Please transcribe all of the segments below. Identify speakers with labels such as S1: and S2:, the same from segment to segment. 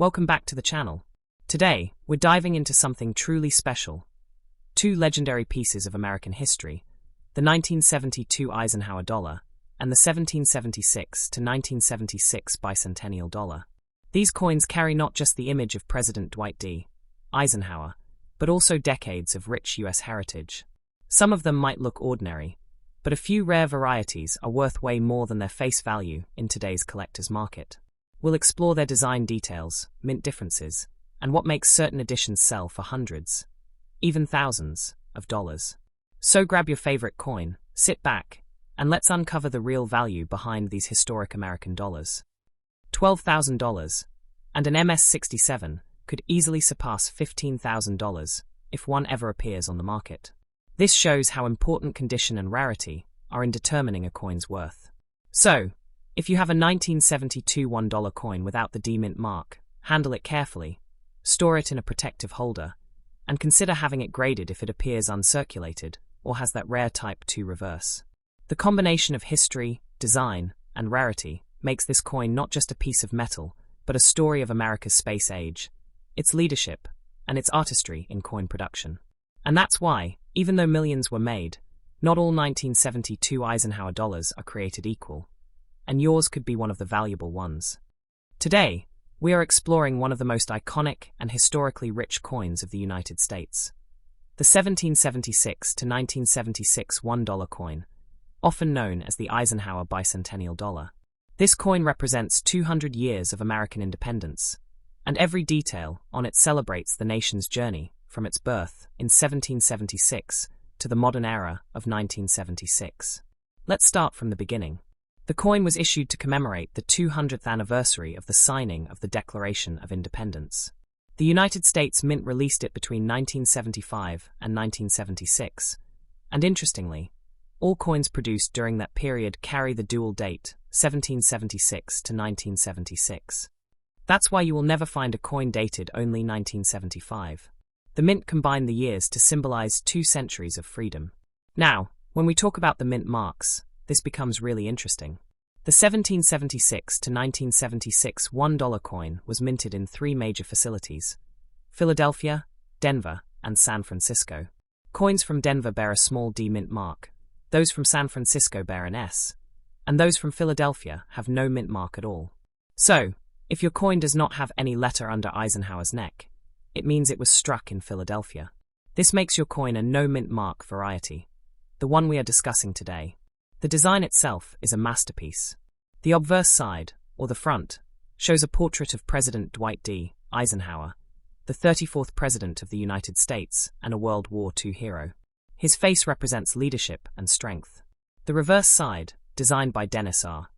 S1: welcome back to the channel. Today, we're diving into something truly special. Two legendary pieces of American history, the 1972 Eisenhower dollar and the 1776 to 1976 bicentennial dollar. These coins carry not just the image of President Dwight D. Eisenhower, but also decades of rich U.S. heritage. Some of them might look ordinary, but a few rare varieties are worth way more than their face value in today's collector's market. We'll explore their design details, mint differences, and what makes certain editions sell for hundreds, even thousands, of dollars. So grab your favorite coin, sit back, and let's uncover the real value behind these historic American dollars. $12,000, and an MS-67 could easily surpass $15,000 if one ever appears on the market. This shows how important condition and rarity are in determining a coin's worth. So, if you have a 1972 $1 coin without the D mint mark, handle it carefully, store it in a protective holder, and consider having it graded if it appears uncirculated or has that rare Type II reverse. The combination of history, design, and rarity makes this coin not just a piece of metal, but a story of America's space age, its leadership, and its artistry in coin production. And that's why, even though millions were made, not all 1972 Eisenhower dollars are created equal, and yours could be one of the valuable ones. Today, we are exploring one of the most iconic and historically rich coins of the United States. The 1776 to 1976 $1 coin, often known as the Eisenhower bicentennial dollar. This coin represents 200 years of American independence, and every detail on it celebrates the nation's journey from its birth in 1776 to the modern era of 1976. Let's start from the beginning. The coin was issued to commemorate the 200th anniversary of the signing of the Declaration of Independence. The United States Mint released it between 1975 and 1976, and interestingly, all coins produced during that period carry the dual date, 1776 to 1976. That's why you will never find a coin dated only 1975. The mint combined the years to symbolize 2 centuries of freedom. Now, when we talk about the mint marks, this becomes really interesting. The 1776 to 1976 $1 coin was minted in 3 major facilities: Philadelphia, Denver, and San Francisco. Coins from Denver bear a small D mint mark, those from San Francisco bear an S, and those from Philadelphia have no mint mark at all. So, if your coin does not have any letter under Eisenhower's neck, it means it was struck in Philadelphia. This makes your coin a no mint mark variety, the one we are discussing today. The design itself is a masterpiece. The obverse side, or the front, shows a portrait of President Dwight D. Eisenhower, the 34th President of the United States and a World War II hero. His face represents leadership and strength. The reverse side, designed by Dennis R.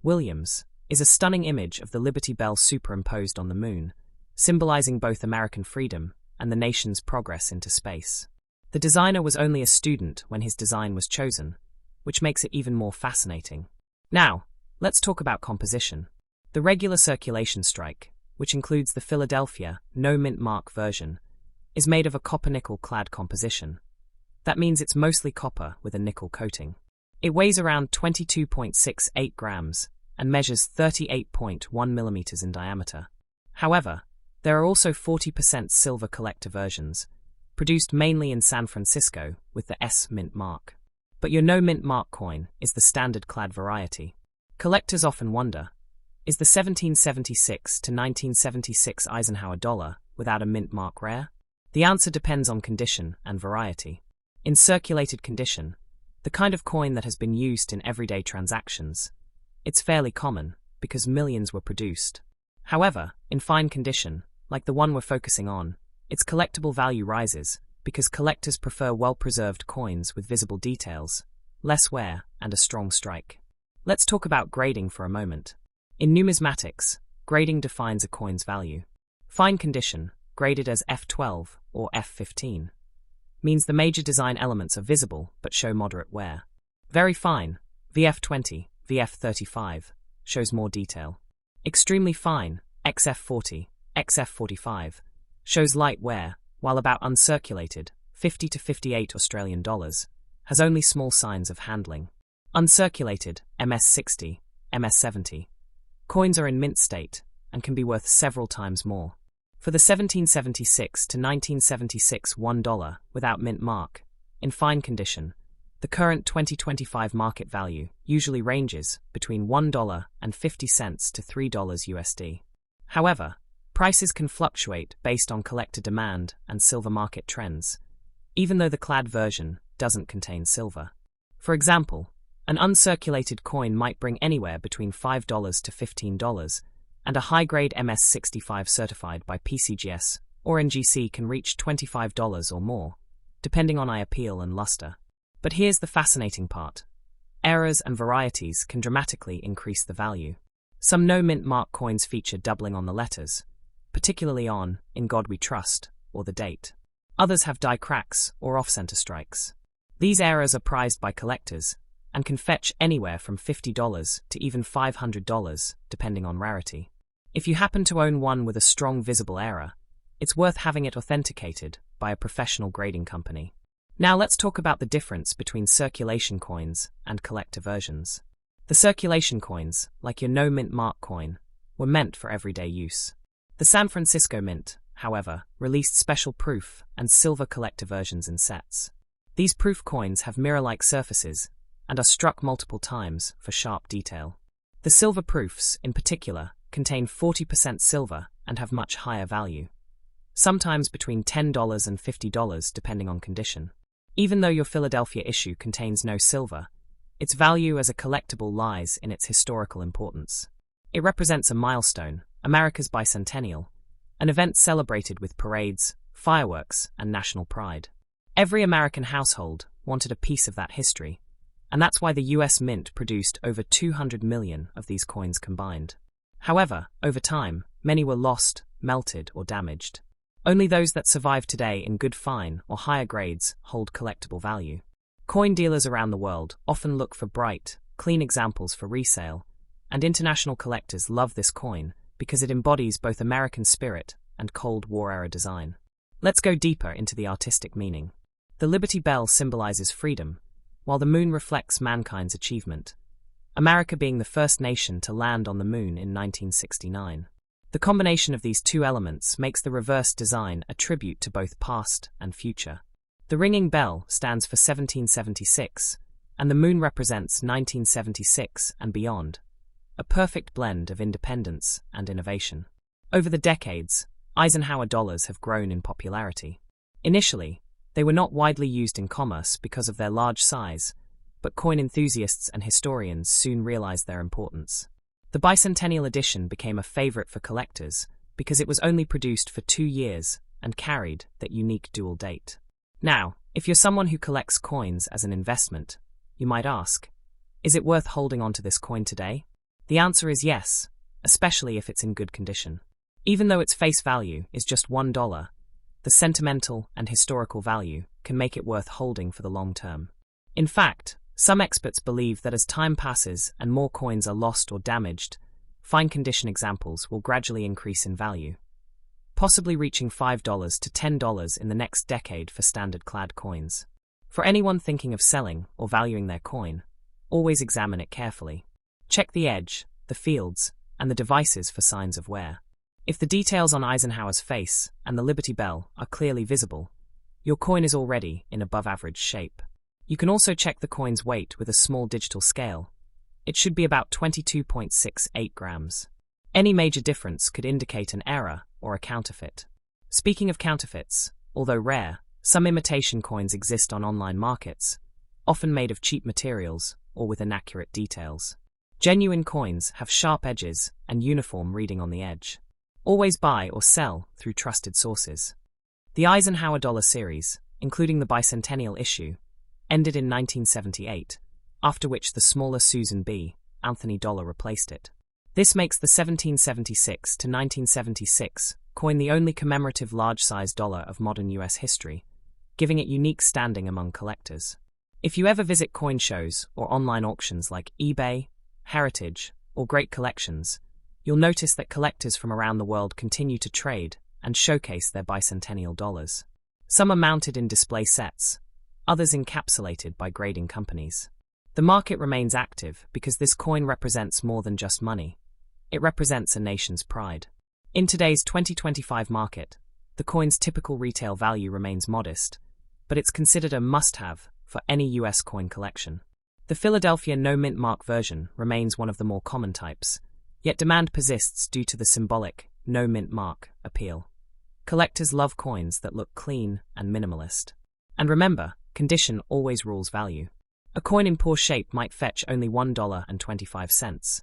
S1: Williams, is a stunning image of the Liberty Bell superimposed on the moon, symbolizing both American freedom and the nation's progress into space. The designer was only a student when his design was chosen, which makes it even more fascinating. Now, let's talk about composition. The regular circulation strike, which includes the Philadelphia no mint mark version, is made of a copper-nickel clad composition. That means it's mostly copper with a nickel coating. It weighs around 22.68 grams and measures 38.1 millimeters in diameter. However, there are also 40% silver collector versions, produced mainly in San Francisco with the S mint mark. But your no mint mark coin is the standard clad variety. Collectors often wonder, is the 1776 to 1976 Eisenhower dollar without a mint mark rare? The answer depends on condition and variety. In circulated condition, the kind of coin that has been used in everyday transactions, it's fairly common because millions were produced. However, in fine condition, like the one we're focusing on, its collectible value rises because collectors prefer well-preserved coins with visible details, less wear, and a strong strike. Let's talk about grading for a moment. In numismatics, grading defines a coin's value. Fine condition, graded as F12 or F15, means the major design elements are visible but show moderate wear. Very fine, VF20, VF35, shows more detail. Extremely fine, XF40, XF45, shows light wear, while about uncirculated, 50 to 58 Australian dollars, has only small signs of handling. Uncirculated, MS60, MS70. Coins are in mint state, and can be worth several times more. For the 1776 to 1976 $1 without mint mark, in fine condition, the current 2025 market value usually ranges between $1.50 to $3 USD. However, prices can fluctuate based on collector demand and silver market trends, even though the clad version doesn't contain silver. For example, an uncirculated coin might bring anywhere between $5 to $15, and a high-grade MS-65 certified by PCGS or NGC can reach $25 or more, depending on eye appeal and luster. But here's the fascinating part. Errors and varieties can dramatically increase the value. Some no-mint mark coins feature doubling on the letters, particularly on "In God We Trust" or the date. Others have die cracks or off-center strikes. These errors are prized by collectors and can fetch anywhere from $50 to even $500, depending on rarity. If you happen to own one with a strong visible error, it's worth having it authenticated by a professional grading company. Now let's talk about the difference between circulation coins and collector versions. The circulation coins, like your no-mint mark coin, were meant for everyday use. The San Francisco Mint, however, released special proof and silver collector versions in sets. These proof coins have mirror-like surfaces and are struck multiple times for sharp detail. The silver proofs, in particular, contain 40% silver and have much higher value, sometimes between $10 and $50 depending on condition. Even though your Philadelphia issue contains no silver, its value as a collectible lies in its historical importance. It represents a milestone, America's bicentennial, an event celebrated with parades, fireworks, and national pride. Every American household wanted a piece of that history, and that's why the US Mint produced over 200 million of these coins combined. However, over time, many were lost, melted, or damaged. Only those that survive today in good fine or higher grades hold collectible value. Coin dealers around the world often look for bright, clean examples for resale, and international collectors love this coin because it embodies both American spirit and Cold War-era design. Let's go deeper into the artistic meaning. The Liberty Bell symbolizes freedom, while the moon reflects mankind's achievement, America being the first nation to land on the moon in 1969. The combination of these two elements makes the reverse design a tribute to both past and future. The ringing bell stands for 1776, and the moon represents 1976 and beyond, a perfect blend of independence and innovation. Over the decades, Eisenhower dollars have grown in popularity. Initially, they were not widely used in commerce because of their large size, but coin enthusiasts and historians soon realized their importance. The bicentennial edition became a favorite for collectors because it was only produced for 2 years and carried that unique dual date. Now, if you're someone who collects coins as an investment, you might ask, is it worth holding on to this coin today? The answer is yes, especially if it's in good condition. Even though its face value is just $1, the sentimental and historical value can make it worth holding for the long term. In fact, some experts believe that as time passes and more coins are lost or damaged, fine condition examples will gradually increase in value, possibly reaching $5 to $10 in the next decade for standard clad coins. For anyone thinking of selling or valuing their coin, always examine it carefully. Check the edge, the fields, and the devices for signs of wear. If the details on Eisenhower's face and the Liberty Bell are clearly visible, your coin is already in above-average shape. You can also check the coin's weight with a small digital scale. It should be about 22.68 grams. Any major difference could indicate an error or a counterfeit. Speaking of counterfeits, although rare, some imitation coins exist on online markets, often made of cheap materials or with inaccurate details. Genuine coins have sharp edges and uniform reading on the edge. Always buy or sell through trusted sources. The Eisenhower dollar series, including the bicentennial issue, ended in 1978, after which the smaller Susan B. Anthony dollar replaced it. This makes the 1776 to 1976 coin the only commemorative large-size dollar of modern US history, giving it unique standing among collectors. If you ever visit coin shows or online auctions like eBay, Heritage, or Great Collections, you'll notice that collectors from around the world continue to trade and showcase their bicentennial dollars. Some are mounted in display sets, others encapsulated by grading companies. The market remains active because this coin represents more than just money. It represents a nation's pride. In today's 2025 market, the coin's typical retail value remains modest, but it's considered a must-have for any US coin collection. The Philadelphia no-mint mark version remains one of the more common types, yet demand persists due to the symbolic no-mint mark appeal. Collectors love coins that look clean and minimalist. And remember, condition always rules value. A coin in poor shape might fetch only $1.25,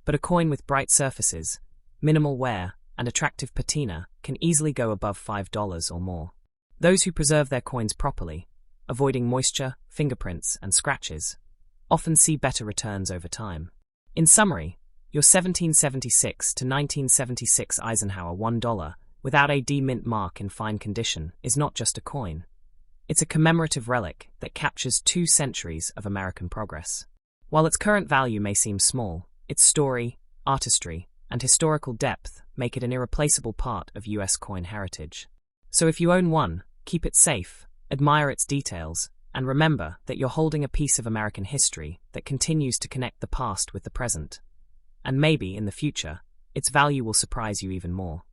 S1: but a coin with bright surfaces, minimal wear, and attractive patina can easily go above $5 or more. Those who preserve their coins properly, avoiding moisture, fingerprints, and scratches, often see better returns over time. In summary, your 1776 to 1976 Eisenhower $1 without a D-mint mark in fine condition is not just a coin. It's a commemorative relic that captures 2 centuries of American progress. While its current value may seem small, its story, artistry, and historical depth make it an irreplaceable part of US coin heritage. So if you own one, keep it safe, admire its details, and remember that you're holding a piece of American history that continues to connect the past with the present. And maybe, in the future, its value will surprise you even more.